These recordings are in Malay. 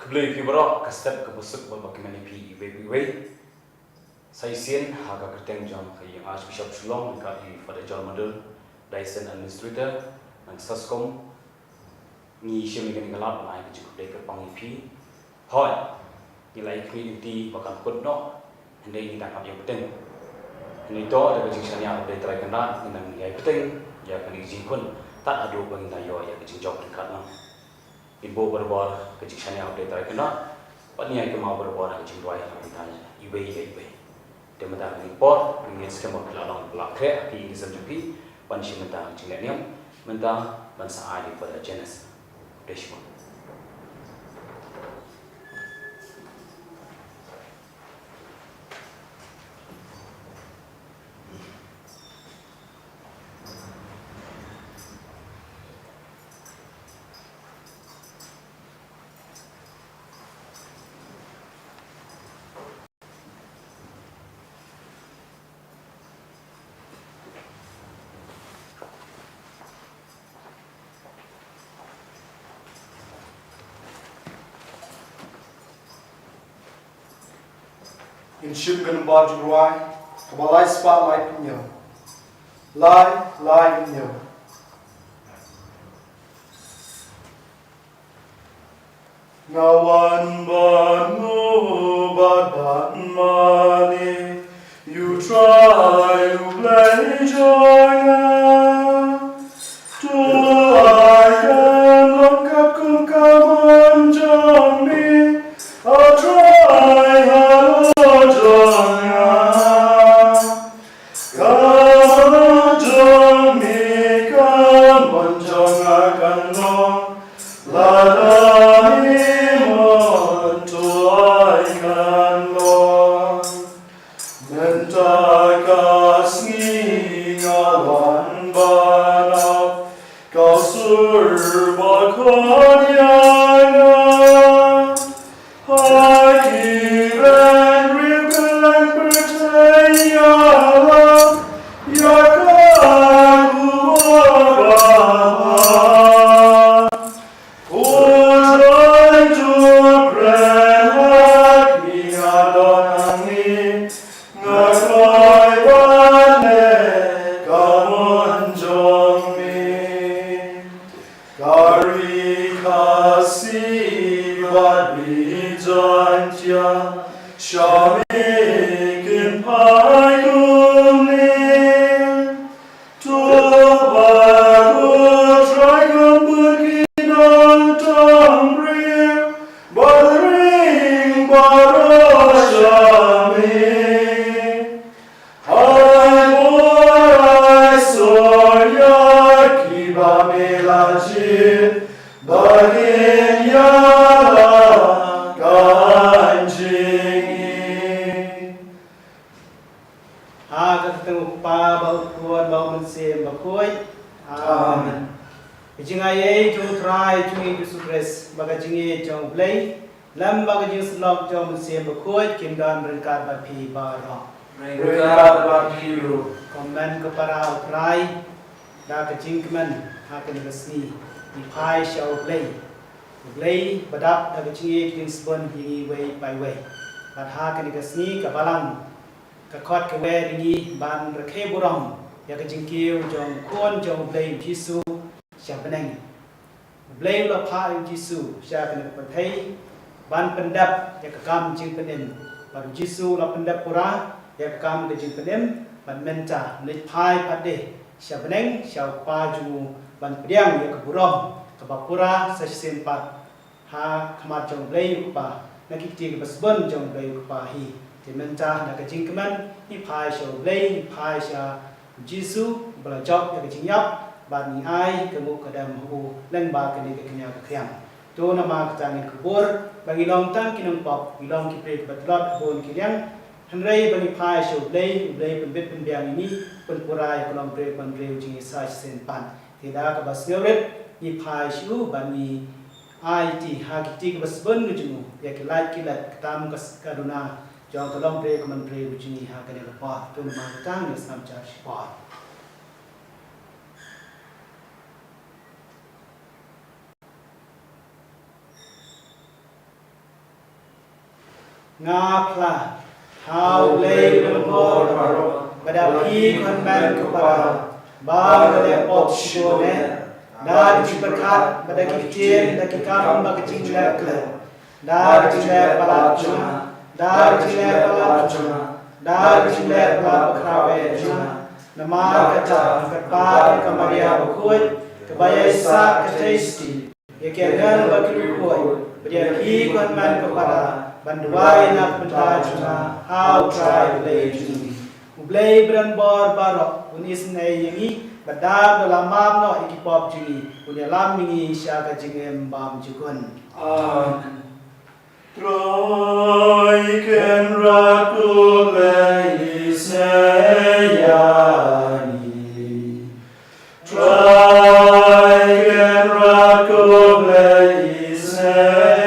Keblei pibro kastet kebusuk berbagaimana pi iwe saya sien haga kerteng jam yang Archbishop Shillong kali pada John Model Dyson Administrator dan Saskom ni siapa yang ngelap naik cukup dek kepangi pi hoi nilai community bakal kodno hendai kita kap yang penting ini to ada kejadian yang ada Trai kena dengan nilai penting ya kan izin tak ada bagi tayo ya kejadian job dekat lah ibu berbuat kejadian yang ada Trai kena pani yang mau berbuat kejadian dua yang ditanya iwe dia mentang import ingin skema kelalong belakang pi ini sendiri panci mentang jenganiam mentang bangsa adi pada jenis desmo. In ship gan barge ruai, kabalai spa lai pinyo. Lai pinyo. Ngawan banu badan mani, you try to play joy. To I can look at kum kaman jong me, I'll try. Bakhuid kimdan berkat bapi barang. Berkat bapi ru. Komen kepada Trai, dah kejingkeman akan resmi dipai show play badap dah kejingi kini spon ini way by way. Dah akan resmi kebalang kekot kewe ini ban rekhe burang ya Jingkiew Jong Jong play Jisu siapa Bneng. Play lepas Jisu siapa nak pertai. Ban pendap ya kekam jing penim baru Jisu la pendap pura ya kekam ke jing penim ban menta nit pai pade sia Bneng sia paju ban pediang ya keburom ke bapura sesen pat ha khamat jong blei pa nak kiti ke basbon jong blei pa hi ti menta nak ke jing keman ni pai sia blei ni pai sia Jisu bala job ya ke jing yap ban ni ai ke mu kadam hu leng ba ke ni ke kenya ke khiam tu nama ketangin kubur bagi long tang kinong pop bilong kipre batlot bon kilian henrei bagi pai show play penbet penbiang ini penpurai kolom bre penbre jingi sai sen pan tidak ke basneuret ni pai show bani IT hagiti ke basbon nujumu ya kilat ketam kaduna jong kolom bre kolom bre jingi hagane lepa tu nama ketang ni sam charge pa nga pla how lay the bor baro bada pi kon man ko para ba le pot shone da ji berkat bada ki tien da ki kam ba ki jing le kle da ji le pala chuna da ji le pala chuna da ji le pala krawe chuna nama kata katpa ka maria Bakhuid ka baya sa ka tasty ye ke ngan ba ki ko bada pi kon man ko para banduai nak benda cuma how try play cumi play brand bor barok unis nei yangi badar dalam mam no ikipop cumi punya lam mingi syaga jingem bam jukun amen Trai ken ratu lei seyani Trai ken ratu lei seyani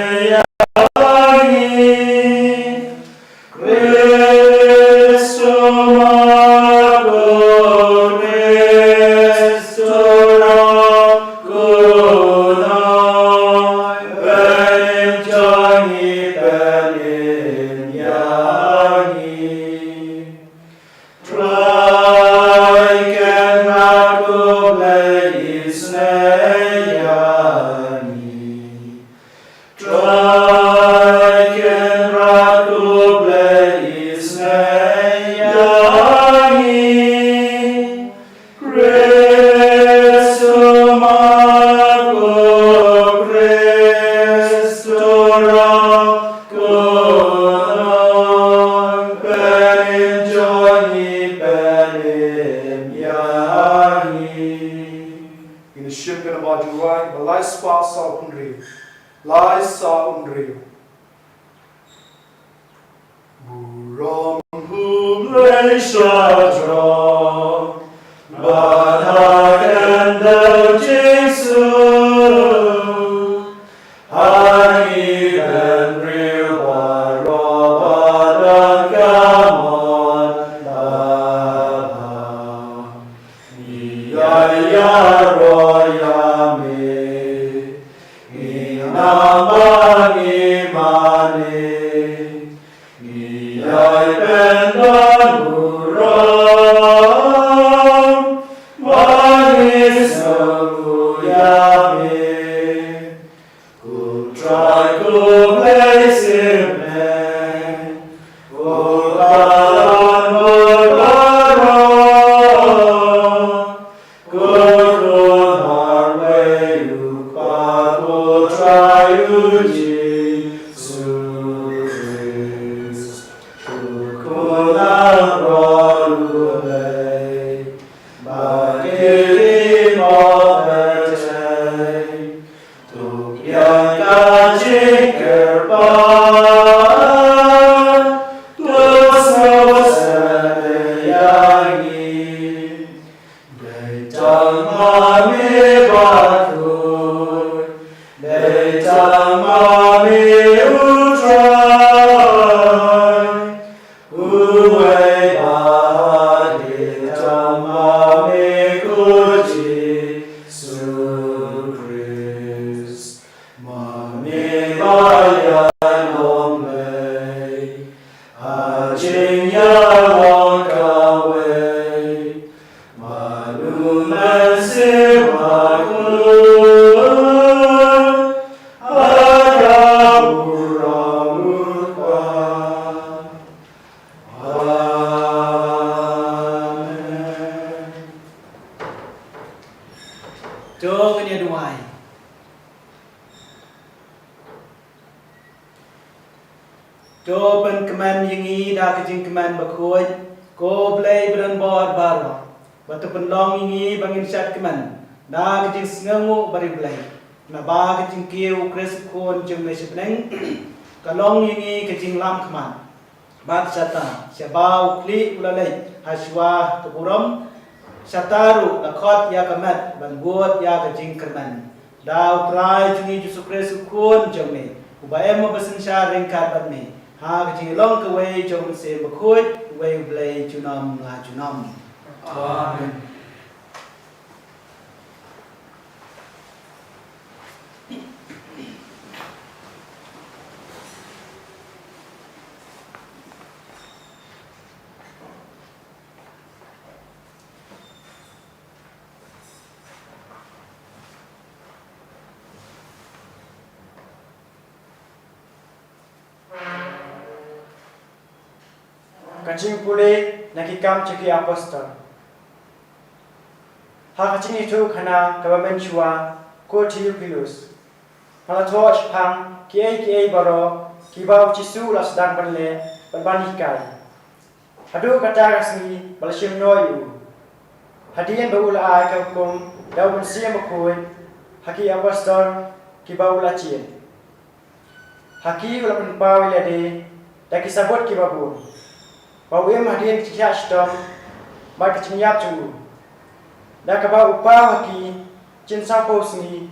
Bakhuid ko play brand bor baro batu pendong ini bangin syat keman da kecing sengamu bari play na ba kecing Jingkiew kres kon jeng me Bneng kalong ini kecing lam keman bat syata syabau kli ulalai haswa keburam syataru lakot ya kemat ban buat ya kecing kerman da Trai jungi Jisu kres kon jeng me ubaem besen sya ringkat ban me ha kecing long ke wei Jong se Bakhuid wei blay junam nga junam amen kacing pule nakikam ceki apostol. Ha kacing itu kana kabamen chua ko Theophilus. Malathoch pang kiai baro kibau Jisu la sedang benle berbanikai. Hadu kata Sngi balashim noyu. Hadian baula ai ka hukum daun siam Bakhuid haki apostol kibau la cien. Haki ula penpau ilade daki sabot kibabun. Bawem hadian kiya stom mai kacing yap chu. Da ka bau upau haki cin sapo Sngi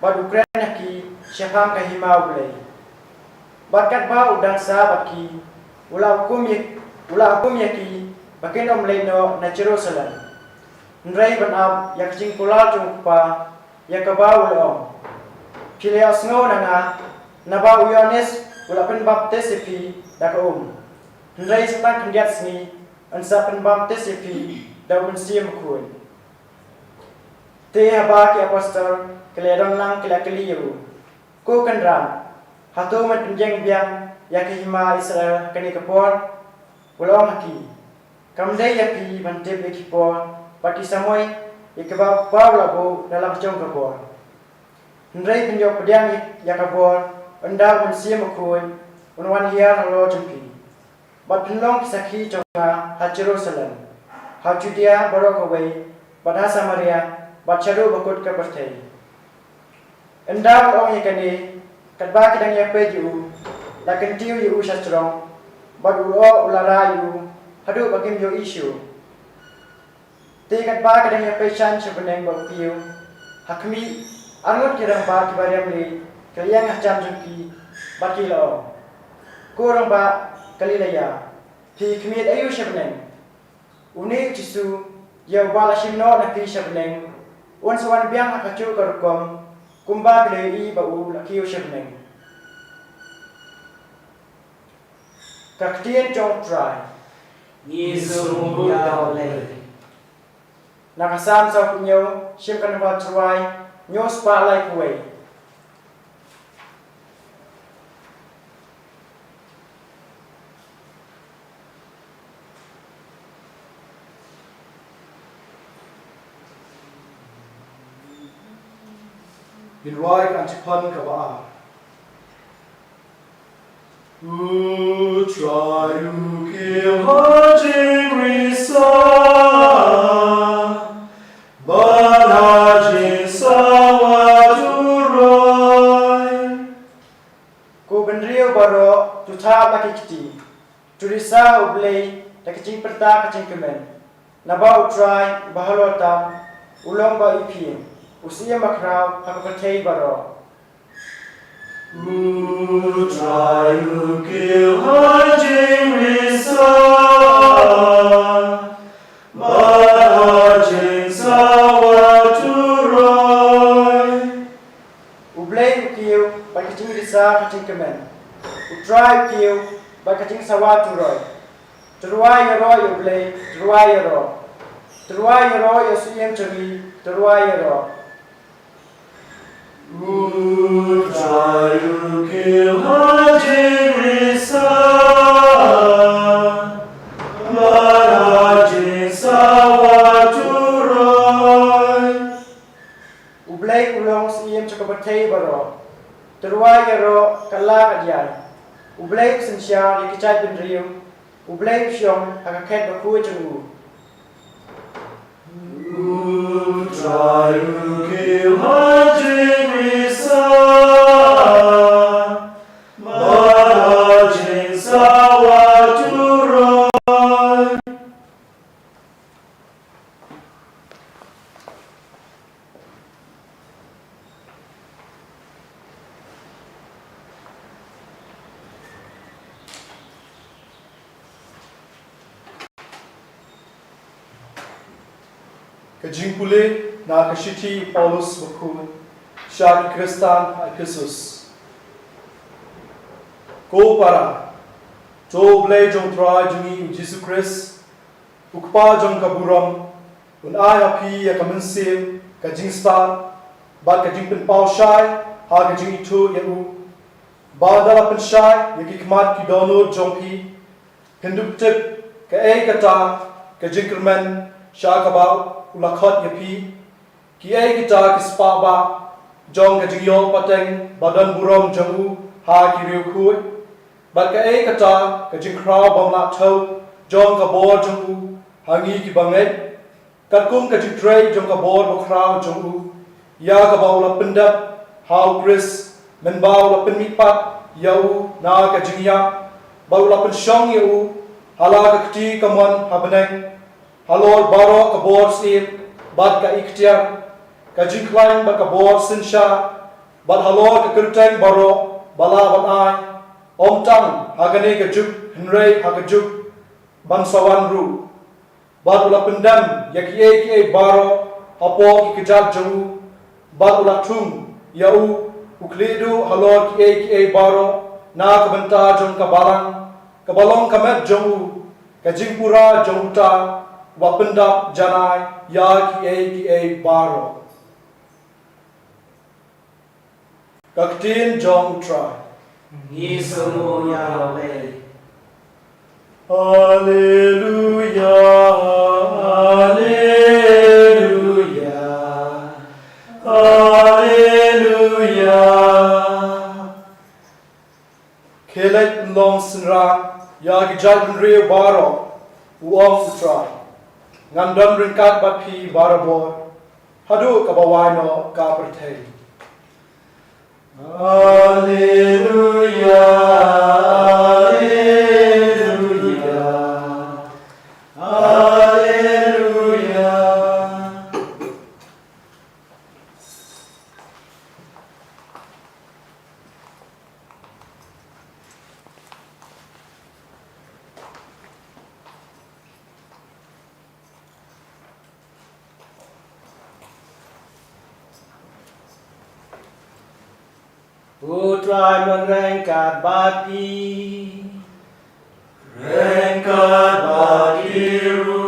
bad Ukraine haki syapang ka himau belai. Bakat bau udang sabaki ula hukum yaki bakin om leno na Jerusalem. Nrai banab yak jing kula jumpa yak bau leom. Kile asngo nanga na bau Yohanes ula pen baptis epi dak Nrai setang kendiat Sngi ansa pen baptis epi daun siam Bakhuid. Te habaki apostol keledong lang keliru. Ko kendram hatu mat penjeng biang yak hima Israel kani kapor ulong haki. Kamdai yaki mantip ekipor pati samoy ikabau labo dalam jong kapor. Nrai penjok pediang yakabor anda mensiam Bakhuid unwan hiar lo jempi. Bat penlong kisaki jonga ha Jerusalem. Ha Judea barokawai pada Samaria bat charu bakut ka pertai. Anda ong yakani kadba kedang yapeju la kentiu yu sastrong bat ulo ulara yu hadu bakim yo isu. Te kadba kedang yapeshan sebeneng bakiu hakmi angut kirang ba kibariam li kaliang hacham jengki bakilo. Kurang ba kalilaya pi kemit ayu sebeneng. Uni Jisu ya wala shimno na pi sebeneng. Wan sawan biang hakacu karukom kumba bilai bau lakiu sebeneng. Kaktian Jong Trai Jisu ya lei. Nakasam sa punyo shimkan ba Trai nyo spotlight kuway. Hinwai antipan kaba. Who try to kill Hajing Risa, but Hajing Sawa to Roy. Ko benrio baro tu thap laki kiti. Turisa ublay ta kacing perta kacing kemen. Naba utrai bahalota ulong ba ipin. Usia makrau hakapatai baro. Who try to kill Hajing Risa, but Hajing Sawa to Roy. Ublay ukiu ba kacing risa kacing kemen. Utrai ukiu ba kacing sawa turoy. Teruai yaro ublay teruai yaro. Teruai yaro yasuyem ceri teruai yaro. Who try to kill Hajing Risa, but Hajing Sawa to Roy. Ublay ulong siyem cakabatay baro. Teruai yaro kala kadyan. Ublay sensia likicay benrium. Ublay syong hakaket Bakhuid jengu. Who try to kill Hajing Risa, but Hajing Sawa to Roy. Kajingpule na kashiti Paulus Bakhuid syari Kristan Ephesus. Ko para jo blay jong Trai jungi Jisu Christ ukpa jong kaburam un ai api ya kamansim kajing star ba kajing pen pau shai ha kajing itu ya u ba dala pen shai ya ki kmat ki download jong pi penduk tip ka ei kata ka Jingkiew sha ka ba ulakhot yapi ki ei kita ki spa ba Jong ka Jingkiew pateng badan burom jamu ha ki riu khui ba ka ei kata ka Jingkiew bam la thau Jong ka bor jamu hangi ki bangai ka kum ka Trai Jong ka bor bo krau jamu ya ka ba ula pendap how Chris men ba ula penmipat yau na ka Jingkiew ba ula pen shong yau hala ka kti kamon ha Bneng halor baro ka bor sim bad ka iktiar ka Jingkiew ba ka bor sinsha bad halor ka kerteng baro bala ban ai om tang hagane ka juk henrei ha ka juk ban sawan ru bad ula pendam yaki baro apo ki kejat jamu bad ula tung yau ukledu halor ki baro na ka benta jong ka balang ka balong kamet jamu ka Jingpura jongta wa pendap janai ya ki baro kaktin Jong Trai Jisu Yahweh. Hallelujah, hallelujah, hallelujah. Kelet long senra ya gijal nri baro uong Trai ngandon ringkat bapi barabor hadu kabawano ka perthei. Hallelujah, hallelujah, hallelujah. Trai merengkat baki Rengkat bakiru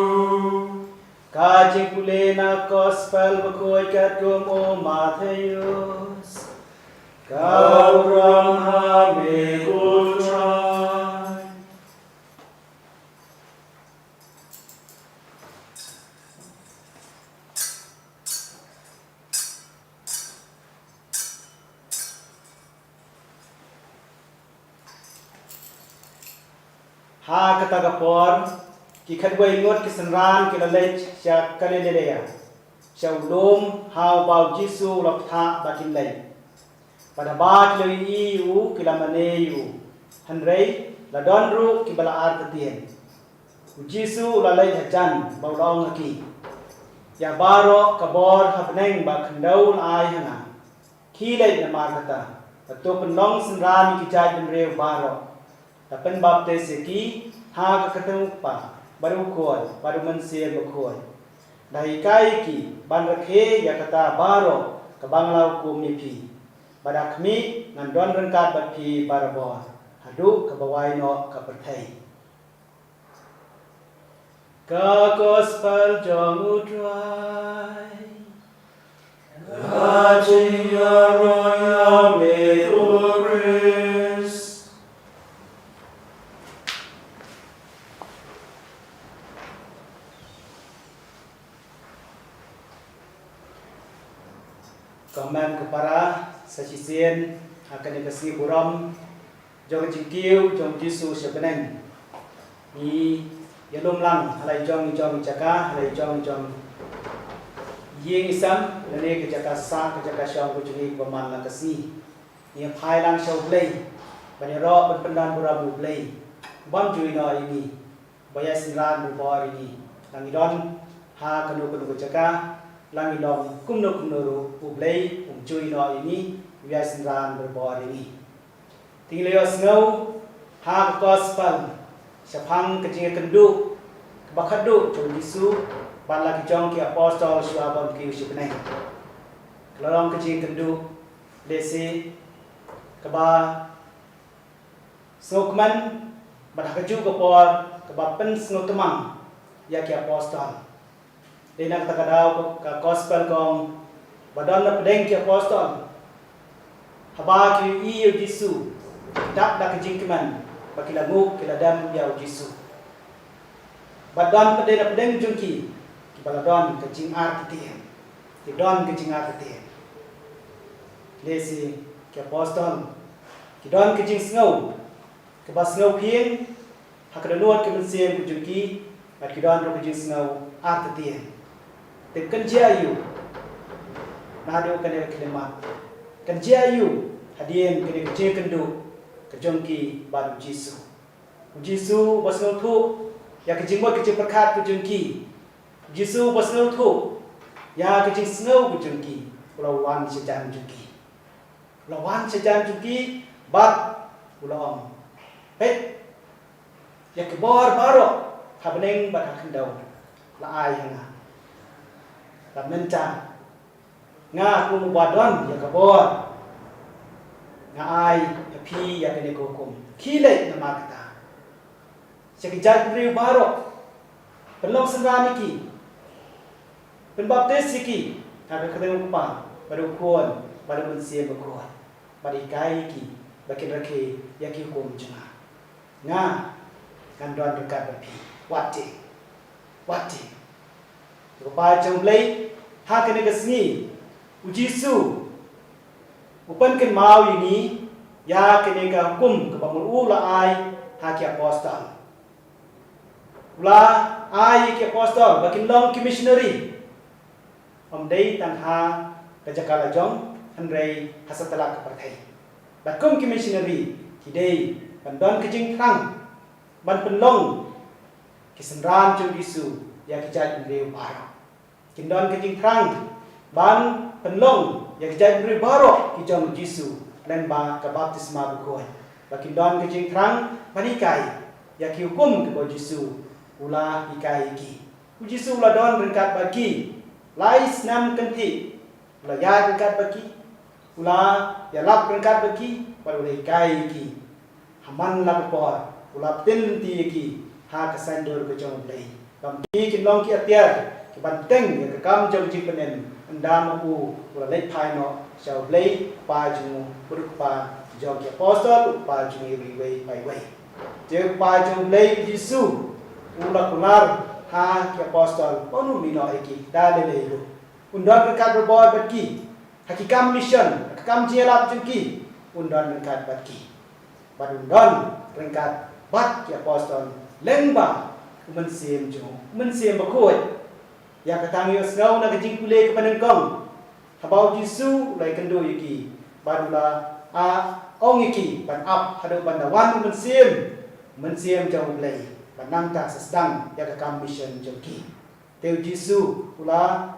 Kajing pulena gospel Bakhuid katum o Matthews Kau ram hame Trai ha kata kapor ki khadwai ngot ki sanran ki lalech sha kaleleya sha ulum how about Jisu lok tha bakin lay pada bat lo i u ki lamane u hanrei la don ru ki bala ar katien Jisu la lay hajan baulong ki ya baro kabor ha Bneng ba khandau ai hana ki lay na mar kata to penong sanran ki jai ben reu baro Tapen baptis ki ha ka ketemu pa baru khoi baru mensia Bakhuid dai kai ki ban rakhe ya kata baro ka banglau ku mi pi badak mi ngan don rengkat bat pi barabor hadu ka bawai no ka perthai ka gospel Jong Trai ka jia roya me Komen kepara sasisian akan dikasih buram Jong Jingkiew Jong Jisu Bneng ni yalum lang halai Jong jaka halai Jong ying isam lene ke jaka sa ke jaka syang ku juni paman lang kasih ni phai lang show play bani ro pendan buram play bam jui no ini baya sinran bu bor ini langidon ha kanu jaka Langi long kumno ru ublay chui no ini biasa ran berbor ini. Tinggal snow ha gospel sapang kecing kendu bakadu Jong Jisu bala ki Jong ki apostol shua bom ki Bneng. Kelong kecing kendu desi keba sokman badak keju kepor keba pen snow kemang ya ki apostol. Dina kata kadau ka gospel kong badan na Bneng ki apostol haba ki i Jisu dak dak Jingkiew bakila nguk kila dam ya Jisu Badan pada Bneng Jingkiew ki baladon ke jing artien ki don ke jing artien lesi ki apostol ki don ke jing Sngi ke bas Sngi pien hakada nuat ke mensiem ke Jingkiew at ki don ke jing Sngi artien te kan jayu na do kan kelemat kan jayu hadien ke ke kendu ke Jingkiew baru Jisu Jisu bas Sngi thu ya ke jing ke perkat ke Jingkiew Jisu bas Sngi thu ya ke jing Sngi ke Jingkiew ulawan sejan Jingkiew ulawan sejan Jingkiew bat ulam pet ya ke bor baro ha Bneng bat ha kendau la ai hanga la menca nga ku badon ya ke bor nga ai phi ya ke ne ko kum khile na makta sekejap beri baru belum senggani ki penbaptis ki kami ketemu pa baru kuan baru mensia berkuat baru kai ki bakin rake yaki hukum jema nga kanduan dekat bapi wati kepada jomblay ha kene ke Sngi Jisu upan ken mau ini ya kene ke hukum ke bangun ula ai ha ki apostol ula ai ki apostol bakin long ki missionary dei tan ha ke jakala Jong hanrei hasatala ke parthai bakum ki missionary ki dei bandon ke jing thang ban penlong ki senran chu Jisu ya ki jat reu baro kindon ke jing thang ban penlong ya ki jat reu baro ki Jong Jisu len ba ke baptisma Bakhuid bakin don ke jing thang banikai ya ki hukum ke Jisu ula ikai ki Jisu ula don rengkat bagi lai senam kenti ula ya rengkat bagi ula ya lap rengkat bagi baru ikai ki haman la por ula tin ti ki ha kesandur ke Jong play bam ki kinlong ki atiar ki banteng ya ke kam Jong jing penen anda mu ula leit phai no shall play pa ju puruk pa Jong ki apostol pa ju ri wei pai wei je pa Jong play Jisu ula kular ha ki apostol onu mino eki dale leiru undon berkat berbor bagi hakikam mission hakikam jielap Jingkiew undon berkat bagi badundon berkat bat ki apostol lengba mensiem jo mensiem Bakhuid ya katang yo Sngi na ke Jingkiew ke Bneng habau Jisu lai kendo yiki badula a ong yiki ban up hadu bandawan mensiem jo blai Bneng tak sedang ya ke mission Jingkiew teu Jisu ula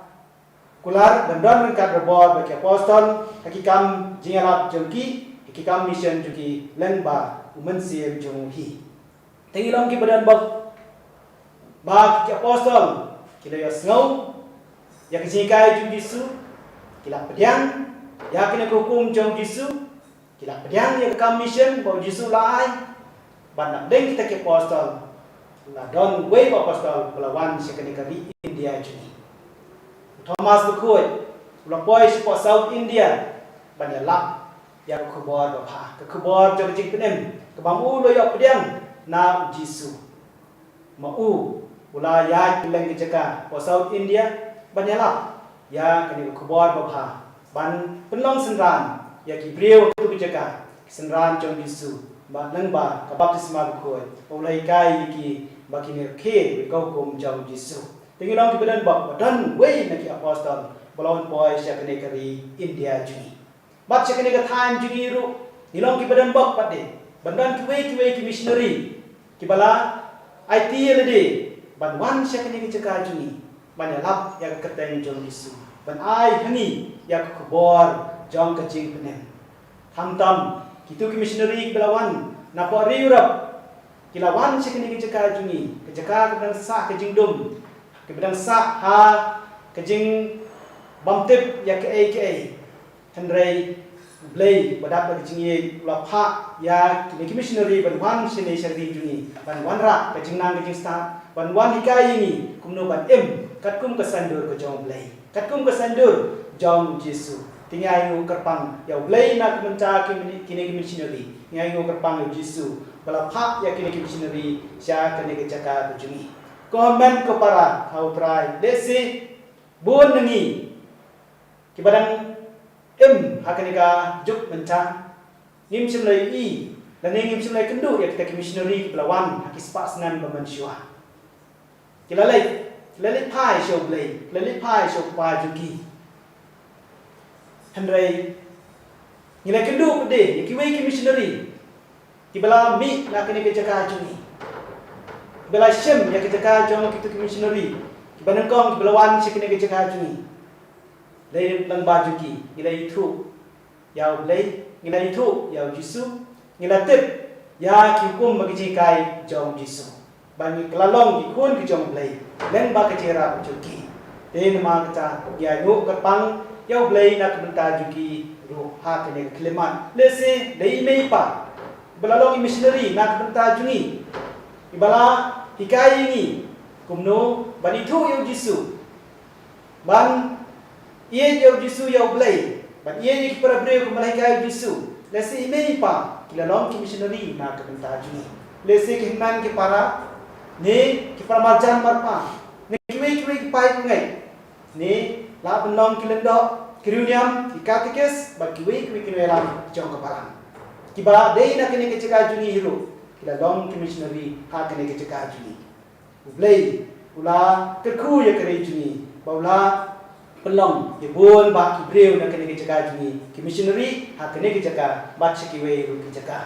kular dandon rengkat berbor bagi apostol hakikam jingalap Jingkiew hakikam mission Jingkiew lengba mensiem jo hi tengilong ki badan bak ki apostol kila ya Sngi ya ke jikai Jisu kila pediang ya kena hukum Jong Jisu kila pediang ya ke mission bau Jisu lai ban Bneng kita ke apostol la don way apostol belawan sekali kali India juni Thomas Bakhuid ula poi support South India ban ya lap ya ke khobor bapha ke khobor Jong jing Bneng ke bamu lo ya pediang na Jisu mau ula ya kileng ke jaka po South India ban ya lap ya kene khobor bapha ban penlong senran ya ki breu tu ke jaka senran Jong Jisu ba nang ba ka baptisma Bakhuid ulai kai ki bakine ke kau kum Jong Jisu tingilong ki badan bak badan wei na ki apostol balon boy sya kene kari India juni bat sya kene ka than juni ru nilong ki badan bak pade bandan ki wei ki missionary ki bala IT lede ban wan sya kene ki jaka juni ban ya lap ya keteng Jong Jisu ban ai hani ya khobor Jong ka jing Bneng tam kitu ki missionary belawan na po Europe kilawan sya kene ki jaka juni ke jaka ke sa ke jing dum ke bedang sa ha ke jing bamtip ya ke hanrei blay badat ke jing ula pha ya ki missionary ban wan sene syari juni ban wan ra ke jing nang ke jing sta ban wan hikai ni kumno ban kat kum ke sandur ke Jong blay kat kum ke sandur Jong Jisu tingai ngu kerpang ya blay nak menca kini missionary tingai ngu kerpang Jisu bala pha ya kini missionary sya kene ke jaka ke juni komen kepara hau trai desi Bneng kibadang hakanika juk mencang ngim simlai dan ngim simlai kendu ya kita missionary belawan hakispas nan bamansua kilalai pai show blay kilalai pai show pa juki handrai ngilai kendu pede ya kiwei missionary kibala mi na kini kejaka juni bela shem ya kejaka jong kita missionary kibanang kong belawan si kini kejaka juni lay lang bajuki ngilai itu yau blay ngilai itu yau Jisu ngilai tip ya kikum bagi kai jong Jisu bagi kelalong kikun ki jong blay leng ba kejera bajuki den ma kata ya yo kapang yau blay nak benta juki ru ha kene kleman lese dei mei pa belalong missionary nak benta jungi ibala hikai ini kumno bani tu yau Jisu ban ia yau Jisu yau blay ban ia ni para breu ko malaikai Jisu lesi mei pa kilalong ki missionary na ka benta jungi lesi ki himan ki para ni ki para marjan marpa ni ki pai ko ngai ni la benong ki lendo kiruniam ki katekes ba ki lam jong ka parang ki ba dei na kene ke ceka jungi hiro kilalong ki missionary ha kene ke ceka jungi blay ula keku ya kere jungi baula pelong ye bon ba ki breu na kene ke ceka jungi ki missionary ha kene ke ceka ba chiki we ru ki ceka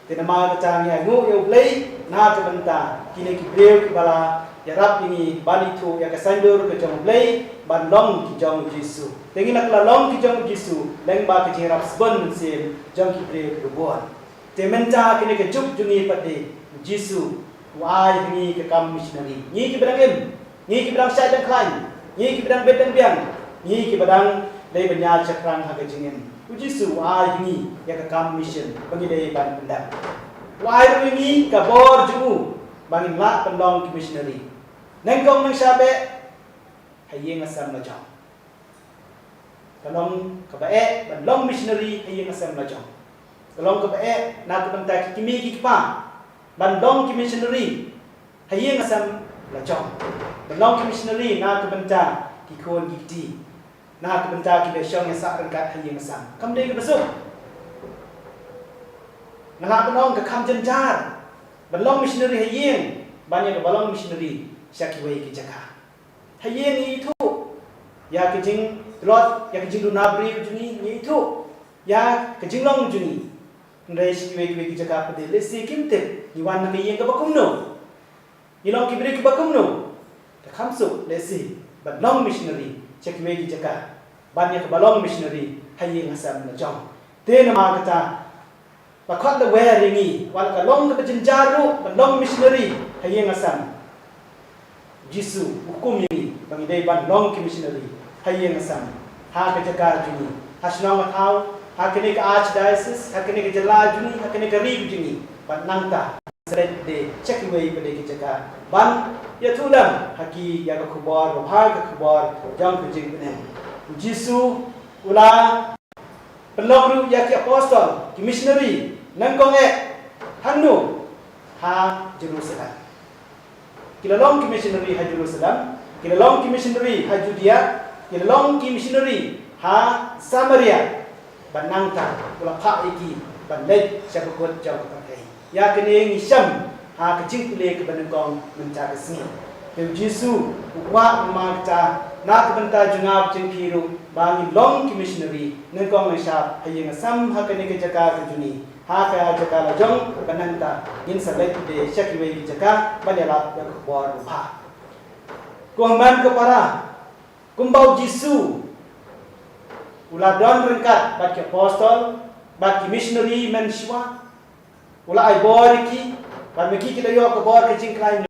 tenama ka chang ya ngo yo blay na ka banta kine ki breu ki bala ya rap ini bani tu ya ka sandur ke jong blay ban long ki jong Jisu tengi nak la long ki jong Jisu leng ba ka jerap sbon sim jong ki breu ki bon te menta kine ke juk jungi pade Jisu wai ni ke kam missionary ni ki bedang ni ki bedang syai dan klain ni ki bedang bedang biang ni ki bedang dai benya chakrang ha ka jingen Jisu wai ni ya ka kam mission bagi dai ban pendam wai ni ka bor jungu bangin la pendong ki missionary neng kong nang sabe hayeng asam na jong kalong ka bae ban long missionary hayeng asam na jong kalong ka bae na ka banta ki kimi ki pa ban long ki missionary hayeng asam la jong ban long ki missionary na ka banta ki kon ki ti na ka banta ki be syong ya sa kan ka hayeng asam kam dei ka besuk ngala banong ka kam janjar ban long missionary hayeng banyak ka balong missionary syaki wei ki jaka hayeng itu ya kejing lot ya kejing dunabri juni ni itu ya kejing long juni ndai syaki wei ki jaka pade lesi kimte ni wan na hayeng ka bakumno ni long ki bri ki bakumno ta khamsu lesi ban long missionary syaki wei ki jaka banyak ka balong missionary hayeng asam na jong te na ma kata bakhuid the way ringi wal ka long ka jenjaru ban long missionary hayeng asam Jisu hukum ini bagi dai ban long ki missionary hayeng asam ha ka jaka juni hasnong athau ha kene ka archdiocese ha kene ka jala juni ha kene ka ri juni ban nangta seret de check way pada ki jaka ban ya thulam haki ya ka khubor ha ka khubor jang ku jing Bneng Jisu ula pelong ya ki apostle ki missionary nang kong hanu ha Jerusalem kilalong ki missionary ha Jerusalem kilalong ki missionary ha Judea kilalong ki missionary ha Samaria banangta ula pha iki ban lei syakut jauh pakai ya kene ngisam ha kejing pule ke banengkong mencari sini Tem Jisu wa magta na ka banta jungab jing phiru bangi long ki missionary nengkong ngisap hayeng sam ha kene ke jaka ke juni ha ka jaka la jong bananta in sabai de syaki wei ki jaka banela ya ko bor pha ko man ko para kumbau Jisu ula don rengkat bat ki apostol bat ki missionary men shwa ula ai bor ki bat me ki la yo ko bor ke jing klain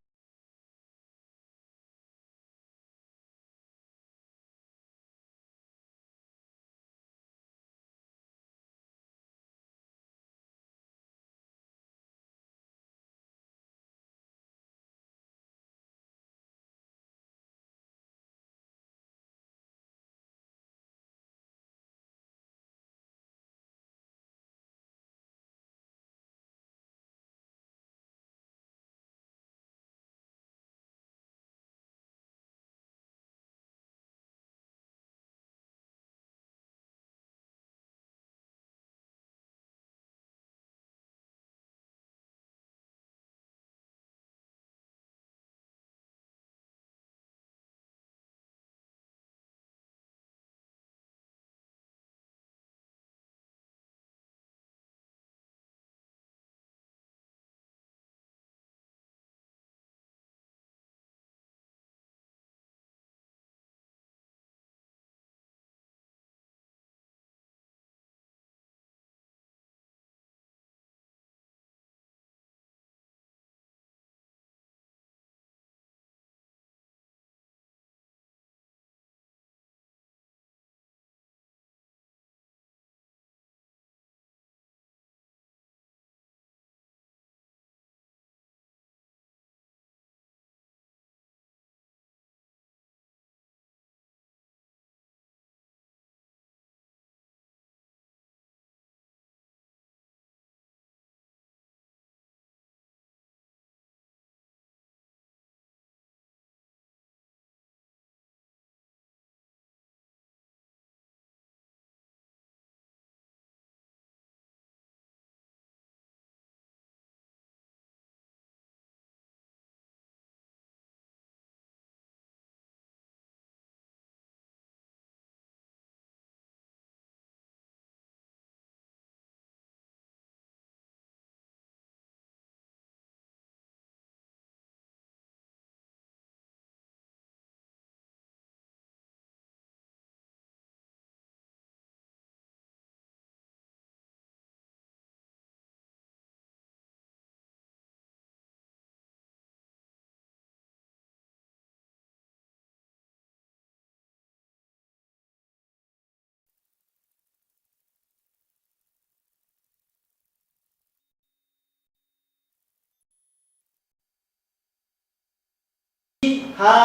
ha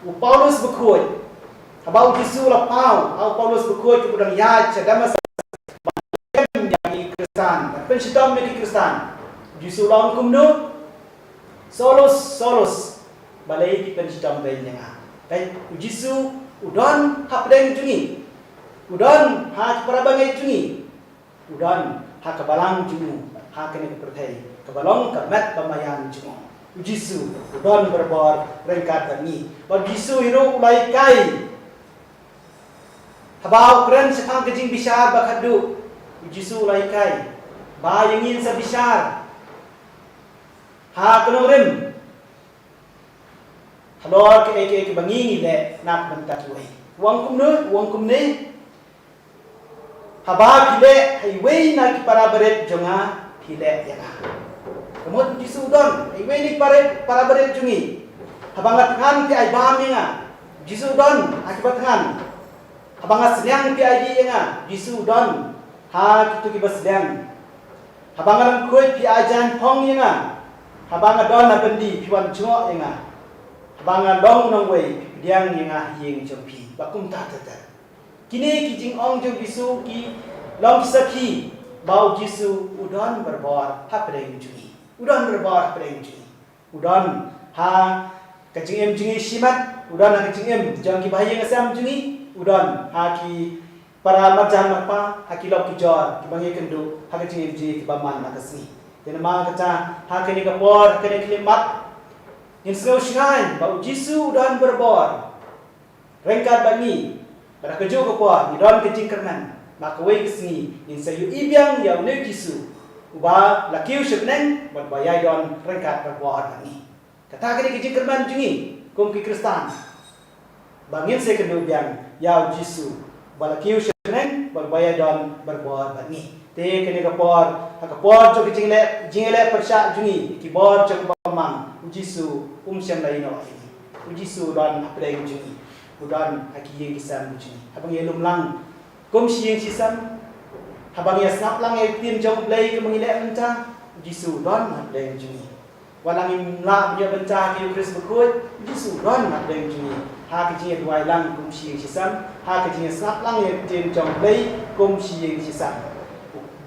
u Paulus Bakhuid habau Jisu la pau au Paulus Bakhuid ke budang ya cadama yang Kristen pensitam me Kristen Jisu lawan kumno solos balai di pensitam bainnya kai Jisu udon hapdeng jungi udon ha parabangai jungi udon ha kabalang jungu ha kene pertai kabalong kamat pamayan jungu Jisu udon berbor rengkat bani ba Jisu hiro ulai kai habau keren sepang kejing bisar bakadu Jisu ulai kai ba yengin sa bisar ha kenorim halor ke bangi le nak bentak wei wang kumne haba pile highway na para baret jonga pile yana kemudian Jisu don highway ni para baret jungi habangat ngan pi ai bam nga Jisu don akibat ngan habangat seliang pi ai di nga Jisu don ha kitu ki basliang habangat khoi pi ajan phong nga habangat don na bendi piwan jonga nga habangat dong nong wei diang nga yeng jompi bakum ta ta kini kijing ong jong Jisu ki long saki bau Jisu udon berbor hapdeng jungi udon berbor hapdeng jungi udon ha kajing em jungi simat udon ha kajing em jang ki bahaya ngasam jungi udon ha ki para majan apa ha ki lok ki jor ki bangi kendu ha kajing em ji ki baman makasi den ma kaca ha kene kapor kene klimat in snow shine bau Jisu udon berbor rengkat bani pada kejo kapor ni don kajing kernan Bakhuid Sngi in sayu ibiang yau ne Jisu uba lakiu Bneng buat bayai don rengkat berbuat ni kata kini kejik kerman jungi kum ki Kristen bangin se kendu biang yau Jisu balakiu Bneng buat bayai don berbuat ni te kini kapor jo kejing le persyak jungi ki bor jo pamang Jisu siam laino ini Jisu don apdeng jungi udan aki kisam jungi abang yelum lang kum siang sisam habang ya snap lang ya tim jong play ke mengilek menca Jisu don apdeng jungi walang imla dia benca ke Kris Bakhuid Jisu don apdeng jungi ha kejing duai lang kum siang sisam ha kejing snap lang ya tim jong play kum siang sisam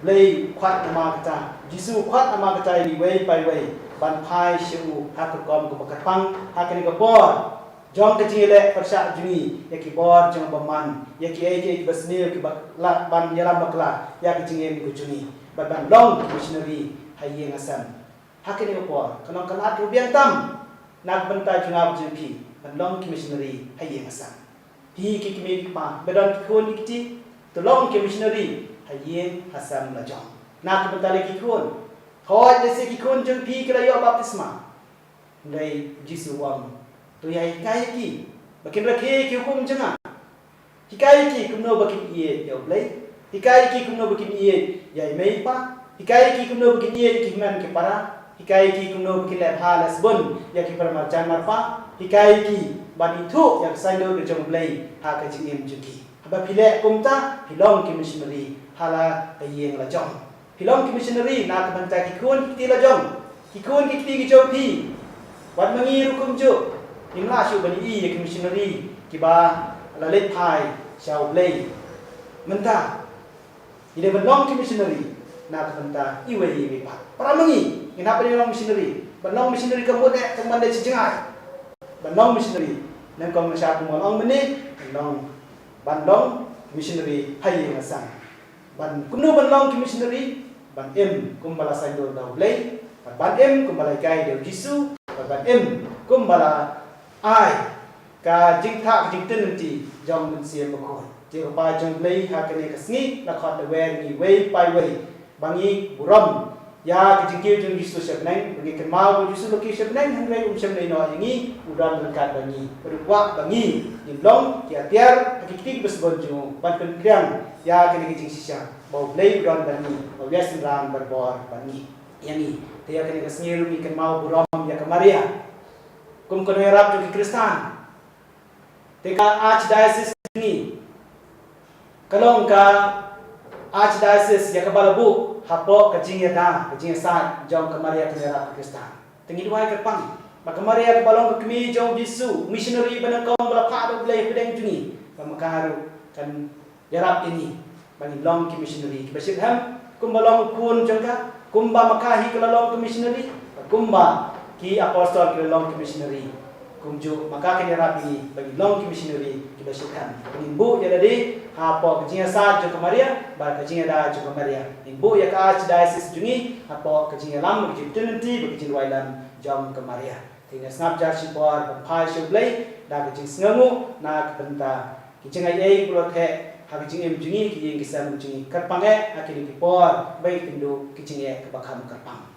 play kwat nama kata Jisu kwat nama kata di way by way ban pai shu ha ko kom ko bakapang ha kani ko bor Jong kecil le persyak jungi ya ki bor jong baman ya ki ai basni ki bakla ban yalam bakla ya ki jingem ku jungi ban long missionary haye ngasam hakene ko por kanong kanat rubiang tam nak benta junga jp ban long missionary haye ngasam hi ki kimi pa bedon khon ki to long missionary haye hasam la jong nak benta le ki khon khoi jese ki khon jong pi kala yo baptisma ndai Jisu wang tu ya hikai ki bakin rakhe ki hukum janga hikai ki kumno bakin iye ya blai hikai ki kumno bakin iye ya mei pa hikai ki kumno bakin iye ki man ke para hikai ki kumno bakin le halas bun ya ki para jan marpa hikai ki bani thu ya saindo ke jong blai ha ka jingem juki haba phile kumta philong ki missionary hala ayeng la jong philong ki missionary na ka banta ki khon ki la jong ki khon ki ki jong pi wat mangi rukum ju Imla syu bani i ke missionary kiba la let pai shau play menta ide benong ke missionary na menta i we pa para mangi ina pa benong missionary kamut e teman de cijengai benong missionary nang kom sha ku molong meni benong bandong missionary hai ngasang ban kunu benong ke missionary ban em kum bala sai do da play ban em kum bala kai de Jisu ban em kum bala ai ka jingtha jingten ti jong mun siam Bakhuid je pa jong play ha kene ka sngi la khot de wer ni way by way bangi buram ya ke Jingkiew jong Jisu Bneng bagi ke mau Jisu location Bneng han lai sem lai no yangi udan berkat bangi berwa bangi dimlong ki atiar hakiki besbon jong ban pen kriang ya kene ke jing sisa bau play udan bangi bau yes ram berbor bangi yangi te ya kene ke sngi ru ke mau buram ya ke Maria kum kono yarap jo ki Kristen teka archdiocese ni kalong ka archdiocese ya ka balabu hapo ka jingya da ka jingya sa jong ka Maria ka yarap Kristen tengi duai ka pang Bakamaria balong kami Jong Jisu missionary Bneng bala padu blay Bneng juni pamakaru kan yarap ini bagi long ki missionary ki basit ham kumbalong kun jangka kumba makahi kelalong ki missionary kumba ki apostol kelalong ki missionary kumju maka kini yarap ini bagi long ki missionary ki basit ham nimbu jadi apa kejinga sa jo kamaria ba kejinga da jo kamaria nimbu ya ka archdiocese jungi apa kejinga lam ki tenenti bagi jinwailan Jong kamaria tinggal snap jar si por pai shublai da kejing sngamu na kenta kejing ai pulo the ha kejing em jungi ki yeng kisam jungi karpange akini ki por bai tindu kejing e kabakam karpang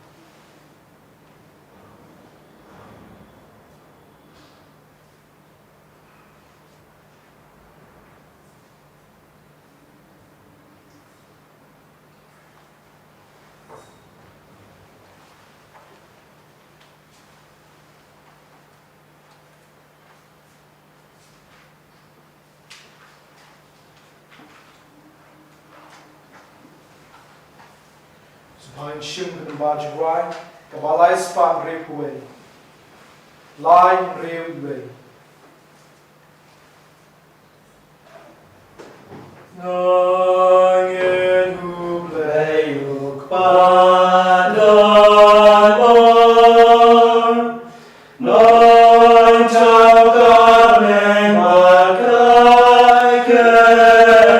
Supaya shim kan baju Trai, kebalai span repuwe, line repuwe. Nangin hublei ukpadan or, nang chau kameng makai kenau.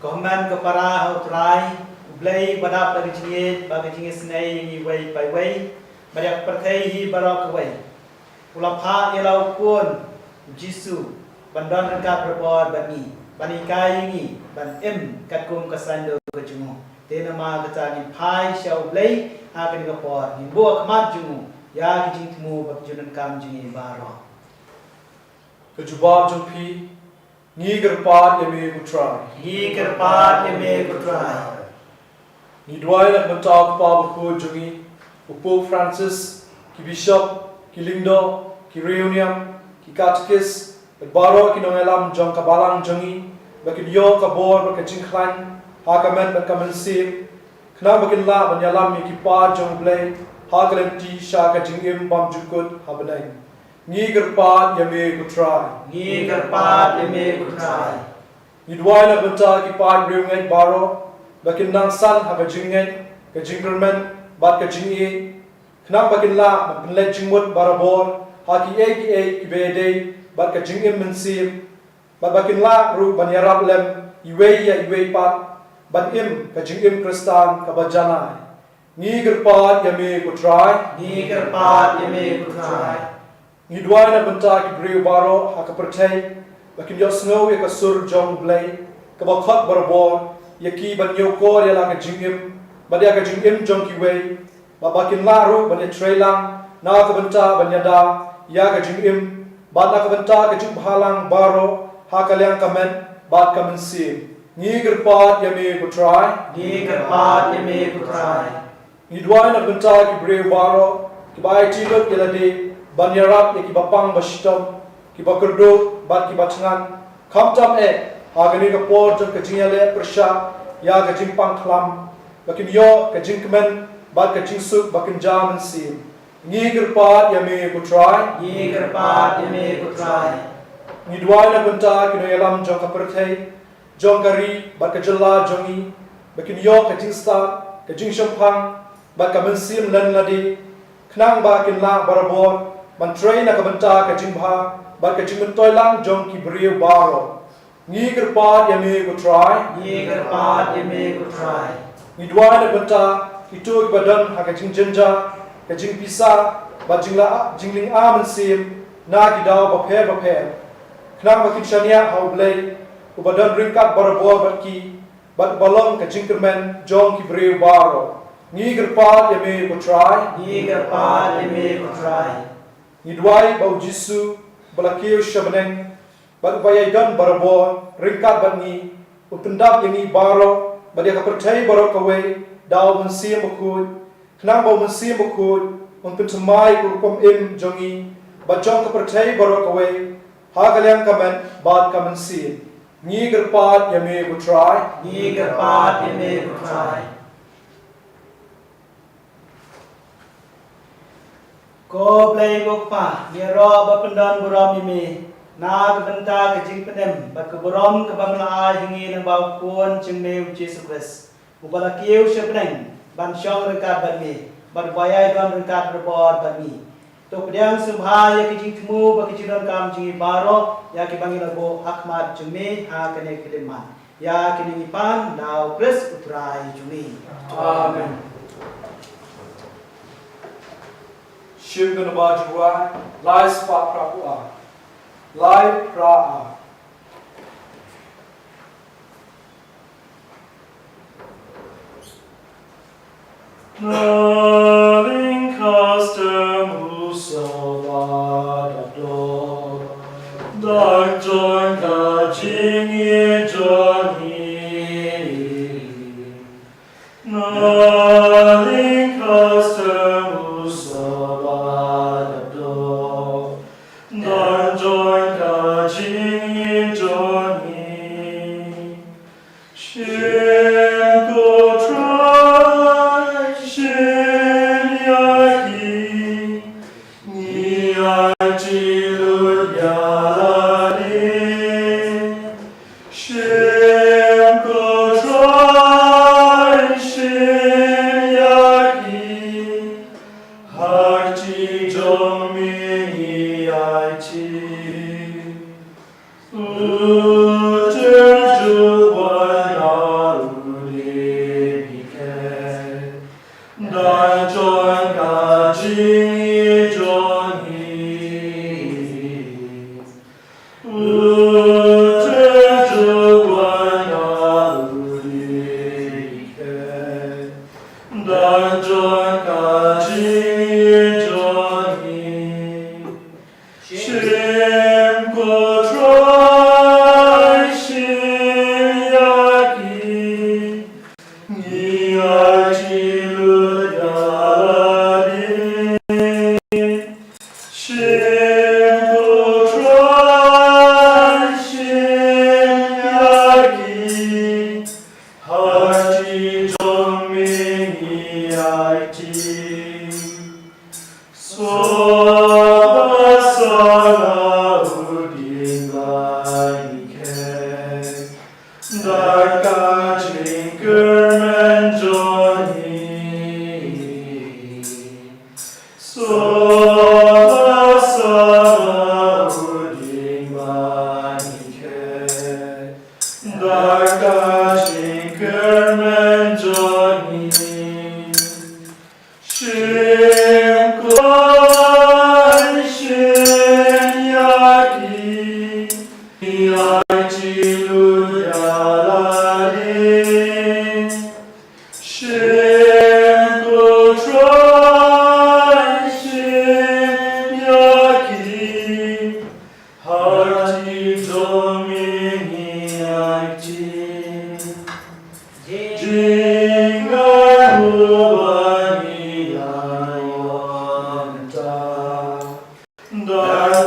Komen kepara hau Trai, blai badap bagi Sngi wei pai wei, banyak perthai hi barok wei. Ulapha yelau kun Jisu bandan rengkap berbor bani kai ni ban kat kum kasando kejumu. Tena ma kata ni pai syau blai akan kapor ni buak mat jumu ya kijing temu bak junan kam jingi baro. Kejubab jumpi ni gerpat yame Trai. Ni kerpat yeme Trai. Ni dwai nak mentak pa Bakhuid jungi, Pope Francis, ki Bishop, ki Lindo, ki Reunion, ki Catechist, baro ki nongelam Jong kabalang jungi, baki dio kabor baki Jingkiew, hakamen bakamen sim, kena bakin la banyalam ki pa Jong blai, hakalen ti sha ka jingim bam jukut Bneng. Ni gerpat yame Trai. Ni kerpat yeme Trai. Ni dwai nak mentak ki pa Reunion baro, bakin nang san ha ka jingeng, ka jingkermen, bat ka jingi, kena bakin la bakin le jingmut barabor, ha ki bede, bat ka jing im men sim bat bakin la ru ban yarap lem iwe ya iwe pat ban im ka jing im kristan ka bajana ni gerpat ya me ku trai ni dwai na benta ki breu baro ha ka pertai bakin yo snow ya ka sur jong blai ka ba khat barbor ya ki ban yo ko ya la ka jing im ba dia ka jing im jong ki wei ba bakin la ru ban ya trai lang na ka benta ban ya da ya ka jing im ba na ka benta ka jing bhalang baro ha ka liang ka men ba ka men sim ni gerpat ya me ku trai ni dwai na benta ki breu baro ki bai ti lot ya la de ban yarap ya ki bapang bashitam ki bakurdo bat ki batngan khamtam e agani ka por jam ka jingle persha ya ka jimpang khlam bakin yo ka jinkmen bat ka jisu bakin jam sim ni gerpat ya me ku trai ni dwai na benta ki no yalam jong ka perthai jong kari bat ka jalla jongi bakin yo ka jingsta ka jingshampang bat ka mensim lan ladi knang ba kin la barabor man train na ka benta ka jimbha bat ka jingmen toilang jong ki breu baro ni gerpat ya me ku trai ni dwai na benta ki tu badan ha ka jingjenja ka jingpisa ba jingling a men sim na ki daw ba pher knang ba kin shania hau blai ku badan ringkat barabor bat ki bat balong ka jingkermen jong ki breu baro ni gerpat ya me ku trai ni dwai bau Jisu Bneng Bneng bat bayai dan barabor ringkat bat ni utendap yang ni baro badia ka pertai baro kawe daw mensim Bakhuid knang bau mensim Bakhuid untuk semai kurkom im jongi bat jong ka pertai baro kawe ha kalian kamen bat ka mensim ni gerpat ya me ku trai Ko play go pa ye ro ba pendan buram imi na ka benta ka jing penem ba ka buram ka bangla a hingi nang ba kuon ching me Jisu Christ ubala kieu shebneng ban shong rekat ban mi ban bayai don rekat berbor ban mi to pediang subha ye ki jing tmu ba ki jidon kam jing baro ya ki bangi labo akmat ching me ha kene kileman ya kini pan dau Christ utrai jumi amen Shim gana bajua lai spa prapua lai praa Naling custom usavadado Dark join ka jingi joni Naling custom usavadado Dark join ka jingi joni Shim go try shim yaki ni ajilu yalani shim go try shim yaki hakti jomini aiti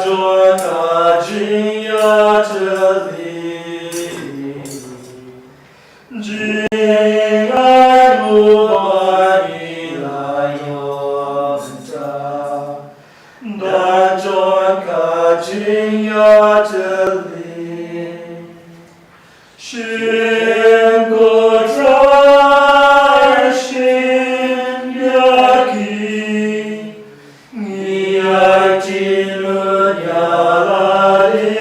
joy ka jia chali jing ai mu ai la yo cha da joy ka jia chali shin go trai shin yaki ni ai tin lu ya la li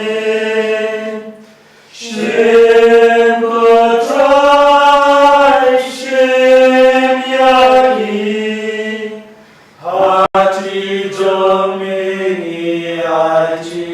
shin go trai shin yaki ha ti jong mi ni ai chi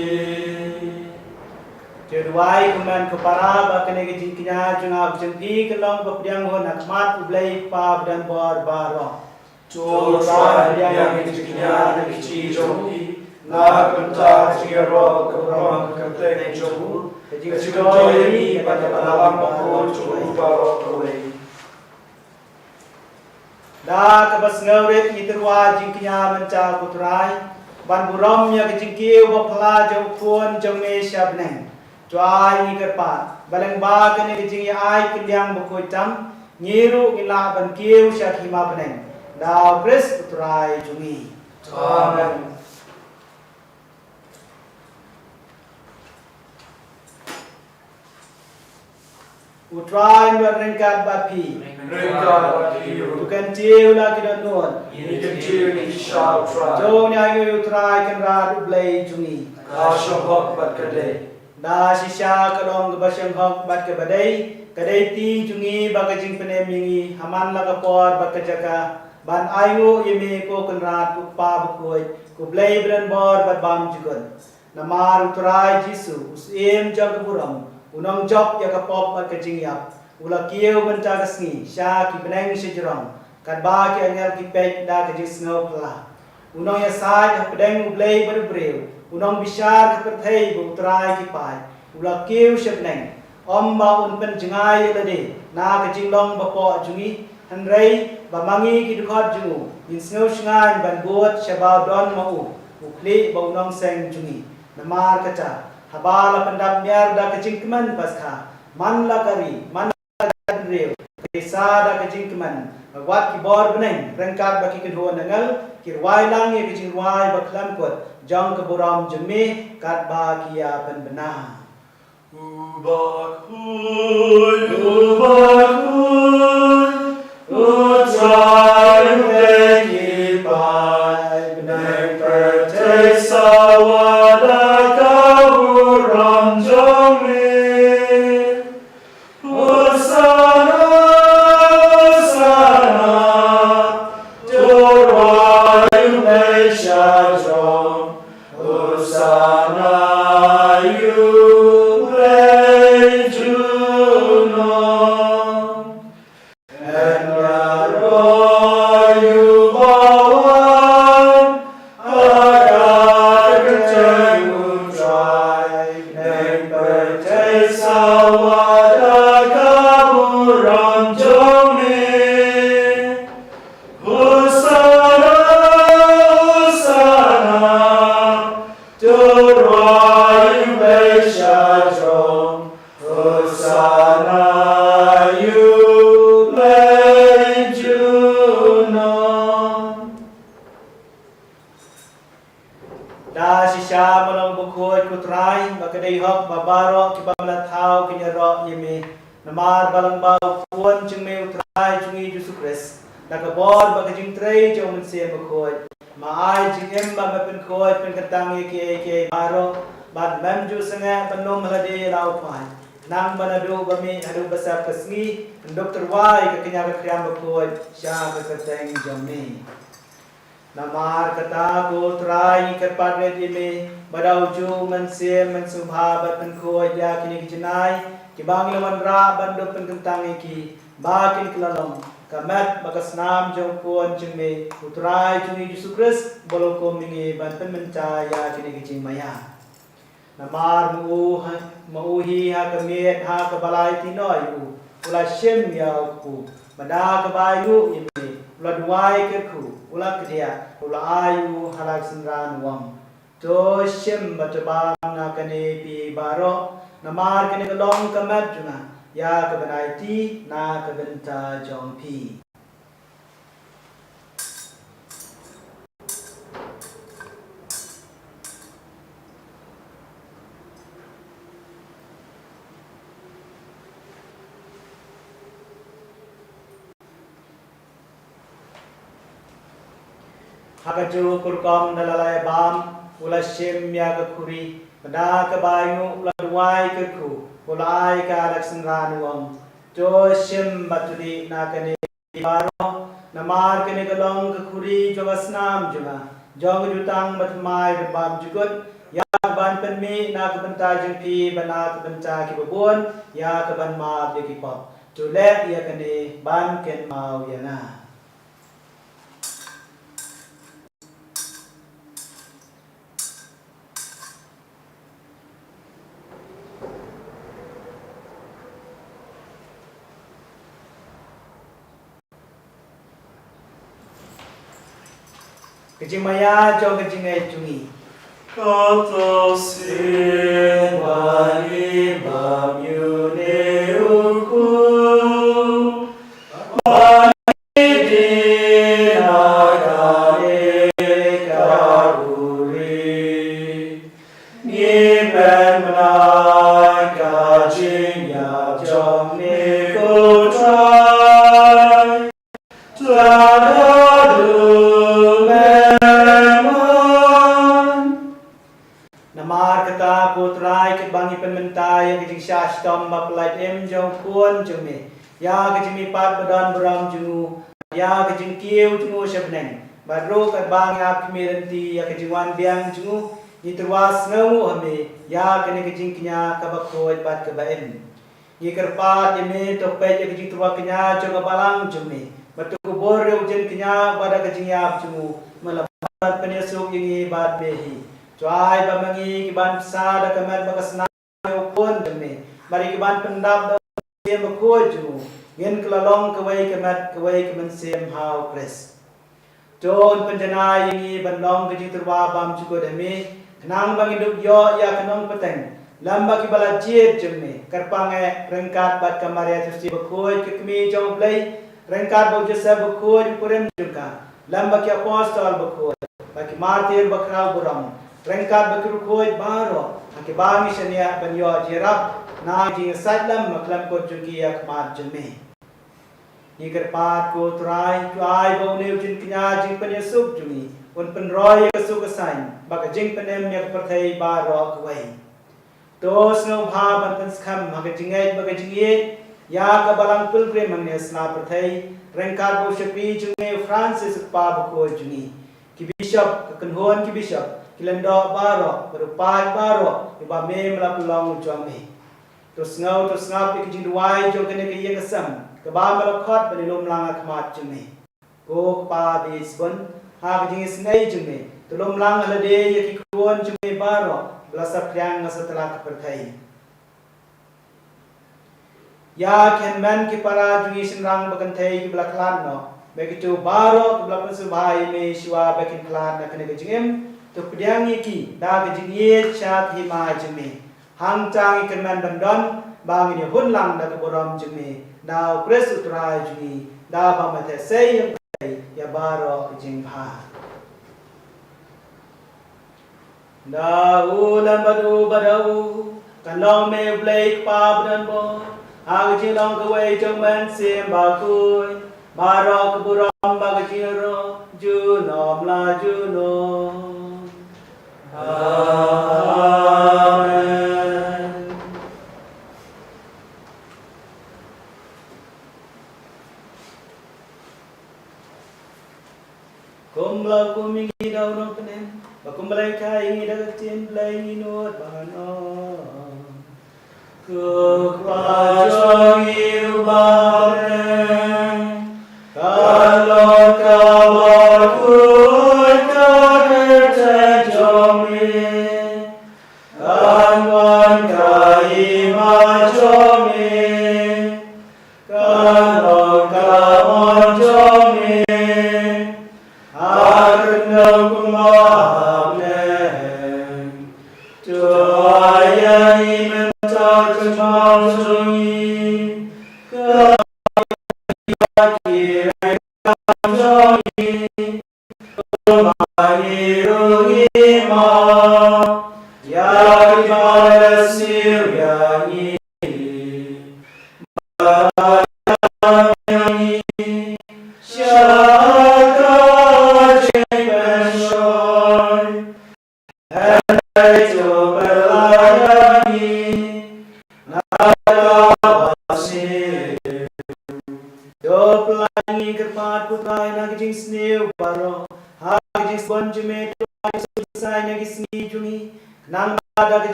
Kedua kuman kepara bakane ke jingkinya jengab jengpi kelong bepdiang ho nakmat ublai pa dan bor baro. Cho trai yang jingkinya ni chi jong i na kanta jingero kabram kante jong jingjo ni pada malam ko cho baro koi Da kabas ngauret iterwa jingkinya menca kutrai ban buram ya ke jingkiew bapla jong pun jong Malaysia Bneng. Trai ni kerpat baleng ba kene ke jing ai kendiang Bakhuid tam nyiru ngila ban kiew syak hima Bneng. Da Chris utrai jungi. Amen. Utrai buat ringkat bapi. Ringkat bapi. Tukan tiu la kita nun. Ini kecil ni shall try. Jong ni ayu utrai kan rad ublai jungi. Kasih hok bat kedai. Da sisya kalong kebasyang hok bat ke badai. Kadai ti jungi baga jing penemingi. Haman la kapor baga jaka. Ban ayu yemi ko kan rad ukpa Bakhuid. Kublai beren bor bat bam jugun. Namar utrai Jisu. Usim jang keburam. Unang job ya kapop bat ke jing yap. Ula kiew mencaga Sngi. Sya ki Bneng sejurang. Kad ba ki angel ki pek da ke jing Sngi pela. Unang ya sai ka Bneng ublai berbreu. Unang bisyar ka perthei bu utrai ki pai. Ula kiew sya Bneng. Om ba un pen jengai lade. Na ke jing long bapo jungi. Hanrei ba mangi ki dukhat jungu. In Sngi shngai ban buat sya ba don mau. Ukli ba unang seng jungi. Namar kaca. Habala pendap biar da ke jing keman paskha. Man la kari. Man rew desa da ke jingkeman wat ki bor Bneng rengkat baki kedua nangal kirwai lang ye ke jingwai baklam kot jong ke buram jeme kat ba kia pen bena Bakhuid utrai leki pai Bneng pertei sawada kaburam jong mi Namar balang bau puan jengme Trai jungi Jisu Kris. Naka bor baga jing Trai jong mensia Bakhuid. Maai jing emba mapen Bakhuid pen ketangi ke baro. Bad memju sengah penom halade lau pai. Nang banadu bami adu besar ke Sngi. Dr. Wai ke kenya ke kriam Bakhuid. Syah ke keteng jomni. Namar kata ko Trai kat padre dime. Badau ju mensia mensubha bat pen Bakhuid ya kini jenai. Kibang lawan ra bandu penkentang iki bakin kelalong kamat bakas nam jong puan jengme utrai jungi Jisu Kris boloko mingi ban pen mencaya kini kicing maya namar muuhi ha kemiet ha kebalai tinoi ula shem ya ku bada kebayu imi ula duai ke ku ula kedia ula ayu halak senran wang to shim batubang na kane pi baro namar kane kalong kamat juna ya kabanai ti na kabenta Jong pi. Hakaju kurkom dalalai bam ula shim ya kakuri pada kabayu ula duai keku ula ai ka laksan ranuam jo shim batudi na kane baro namar kane kalong kakuri jo asnam juga jong jutang batmai bam jugut ya ban penmi na kabenta jengpi bana kabenta kibabun ya kaban ma de kipop jo let ya kane ban ken mau ya na. Kejing maya jong kejing ai cungi. Kata sin bani bam yune uku bani dinagane karuri ngimen menai kajing yap jong niku trai Namar kata ko trai ke bangi penmentai yang kejing syash tom baplait em jong kuon jume ya kejing mi pat badan beram jungu ya kejing Jingkiew jungu Bneng badro kat bang ya kmirenti ya kejing wan biang jungu ni terwas ngau hame ya kene kejing kenya ka Bakhuid bat ke baen ni kerpat eme topet ya kejing terwa kenya jong balang jume batu kubor ujen kenya pada kejing ya jungu melabat penesuk ini bat behi Trai bamangi kiban sa da kamat bakasna upon demi mari kiban pendap sem Bakhuid ju ngin kelalong kawai kamat kawai kemen sem hau kres don penjana ini bandong keji terwa bam juko demi kenang bang hidup yo ya kenong peteng lamba kibala jit jemi karpange rengkat bat kamaria tusi Bakhuid kekmi jong play rengkat bau jesa Bakhuid kurem juga lamba ki apostol Bakhuid baki martir bakrau buram Rengkat Bakhuid baro akibangi shania banyo jirap na jing sadlam maklam ko Jingkiew mat jeme nikar pat ko trai bo ne jin knya jing penyesuk jumi un penroy kesuk kesain baka jing penem yak perthai baro kwai tos no bha ban penskam maka jingai baka jingie ya ka balang pilgrim mangne sna perthai rengkat bo shpi jume Francis pa Bakhuid juni ki bishop ka kanhon ki bishop Kilendo baro, berupai baro, iba me melapulong juang me. Terus ngau ikijing duai jong kene ke ye kesam, ke ba melakot belum lang akmat jume. Ko pa bisbon, ha kijing Sngi jume, tulum lang alade ye ki kuon jume baro, belasa priang setelah kepertai. Ya ken man ki para jungi senrang bakantai ki belaklan no, begitu baro ke belapan subhai me shwa bakin klan na kene kijing to pediangi ki da kejing ye chat hima jeme hang chang ikan bandon bang ini hunlang da borom jeme da kres utrai jumi da ba mate sei ya baro kejing bha da ulan badu badau kanong me blake pa bdan bo ag jilong kawai jong man sim Bakhuid baro keburom bag jiro junom la junom Amen. Kumla kumingi daw ng panen, bakumbalay kai dagatin play inod banon. Kukwajong iubaren, kalot Bakhuid kagertek jong me, kanwan kaima jong me, kalot kamon jong me, arno kumahab ne.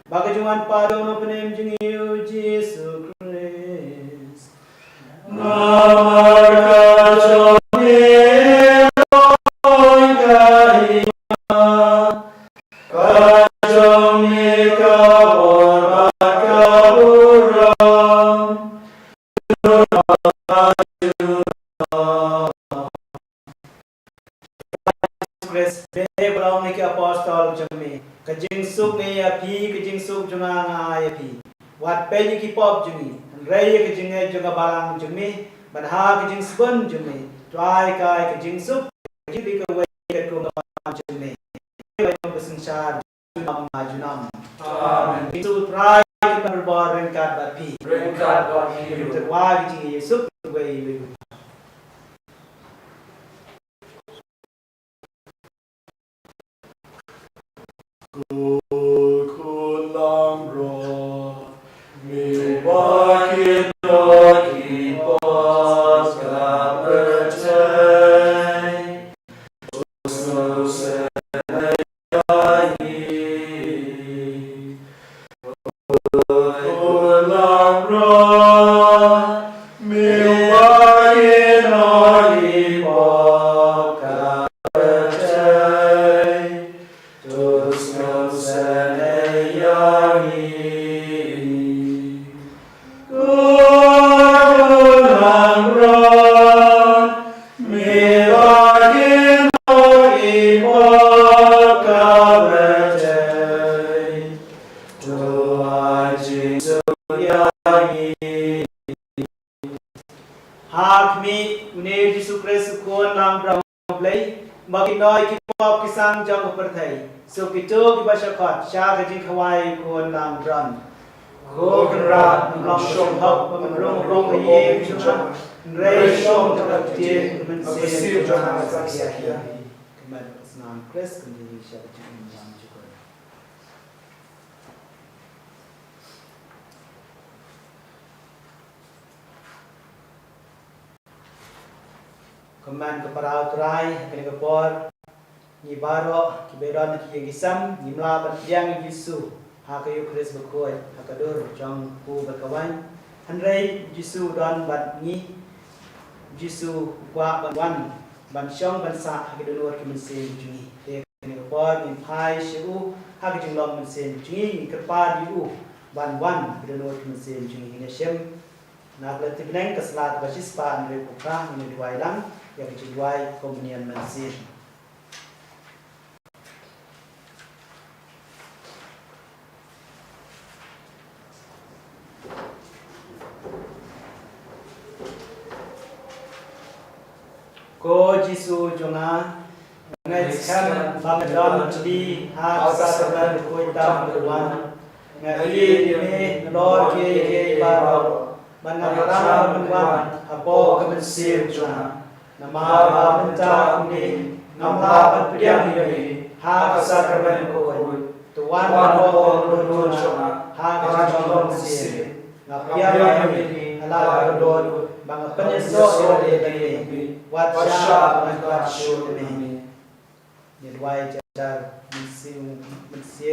Bagajuan padon openem Jingkiew Jisu Christ. Apostol jami kajing suk ni api kajing suk junga ngai api wat pe ki pop jumi rei kajing ai junga balang jumi banha kajing spun jumi trai kai kajing suk ki ka wai ka kum jumi wai no besensar junam junam amen itu trai kita berbar ringkat bapi kita wai kajing Yesus wai Jisu Christ kuon lang brang play makinoi ki pop ki sang jong per thai so ki to ki basha khat sha ga jing khawai kuon lang brang ko kan ra long shom hok man rong ye chuma rei shom ta tie man se jong sa sia man snan Christ kan ni sha ga jing jang jiko Keman ke parau Trai, kena ke por, ni baro, ki bedon ki gisam, ni melaban tiang Jisu, ha ke yu Chris Bakhuid, ha ke dur Jong ku berkawan, hanrei Jisu don bat ni, Jisu kwa ban wan, ban syong ban sa ha ke dur ki mensin jungi, te kena ke por, ni pai shu, ha ke jinglom mensin jungi, ni ke pa di u, ban wan ke dur ki mensin jungi, ni syem, nak letih Bneng keselat basis pa hanrei buka, ni dua ilang, yang dijual komunian masjid. Ko Jisu jonga ngai kan bangdam di hasaran kuitam berwan ngai ni lor ke baro manapara berwan apo kemensil jonga nama benta ini nama pendiam ini hak sakramen koi tuan bawa lulun shoma hak jangan sih ngapiam ini ala lulun bang penyeso ini watsha bang syur ini nyedwai jajar mesim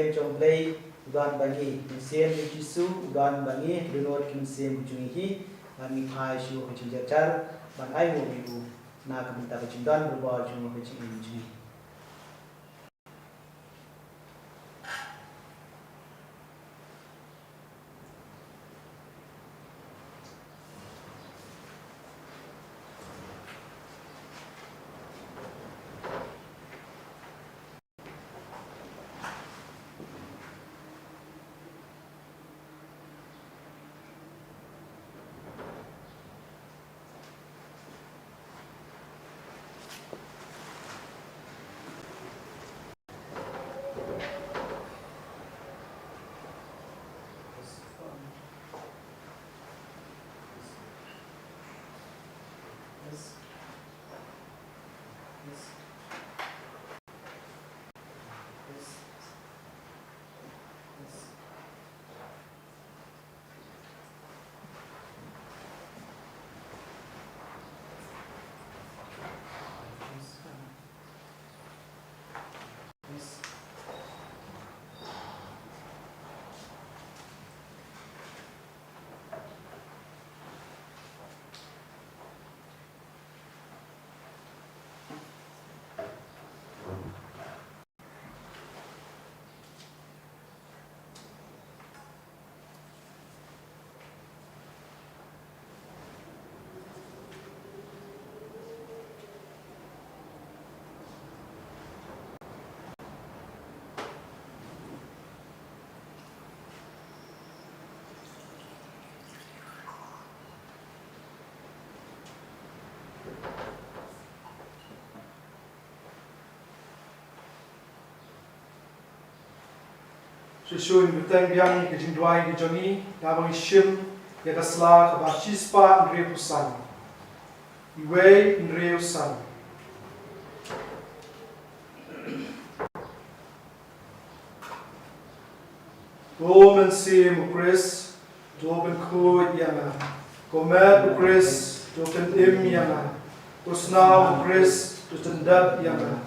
jomblei udan bagi mesim Jisu udan bagi lulun mesim jungi bagi pai syur jajar bang ayu ibu nak minta kecintaan berbawa cuma kecil ini. Jisu in Bneng biang ke jingdwai ke jongi na bang shim ya kasla ka ba chispa in repusan. Iwe in reusan. Gomen sim Chris, doben Bakhuid yana. Gomen Chris, doben yana. Usna Chris, doben dab yana.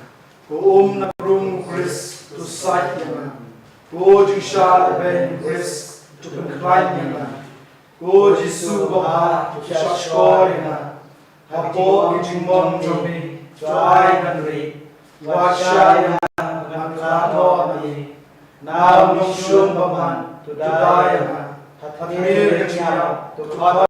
Go na brum Chris, to sight yana. Go Jingsha ben Chris, doben klein yana. Go Jisu baha, to shashkor yana. Hapo Jingmon jomi, Trai ganri. Washa yana, mankato nani. Now no shun baman, to die yana. Hatmir kachiyao, to